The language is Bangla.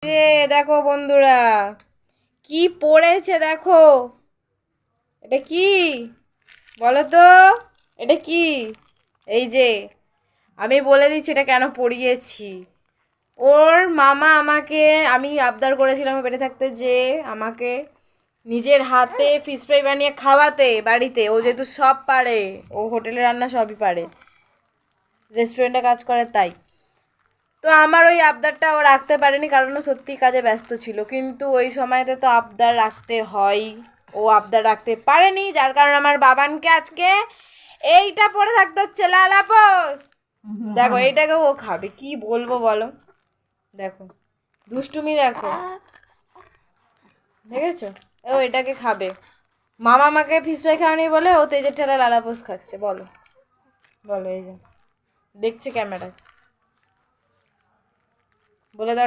দেখো বন্ধুরা কি পড়েছে, দেখো এটা কি বলো তো, এটা কি? এই যে আমি বলে দিচ্ছি এটা কেন পড়িয়েছি। ওর মামা আমাকে, আমি আবদার করেছিলাম পেটে থাকতে যে আমাকে নিজের হাতে ফিশ ফ্রাই বানিয়ে খাওয়াতে বাড়িতে। ও যেহেতু সব পারে, ও হোটেলে রান্না সবই পারে, রেস্টুরেন্টে কাজ করে, তাই তো আমার ওই আবদারটা ও রাখতে পারেনি, কারণ ও সত্যি কাজে ব্যস্ত ছিল। কিন্তু ওই সময়তে তো আবদার রাখতে হয়, ও আবদার রাখতে পারেনি, যার কারণে আমার বাবানকে আজকে এইটা পরে থাকতে হচ্ছে, লালাপোস। দেখো এইটাকে ও খাবে, কি বলবো বলো, দেখো দুষ্টুমি দেখো, দেখেছো? ও এটাকে খাবে। মামা আমাকে ফিশ ফ্রাই খাওয়ানি বলে ও তেজের ঠেলা লালাপোস খাচ্ছে, বলো বলো, এই যে দেখছে ক্যামেরায়, বলে দাও।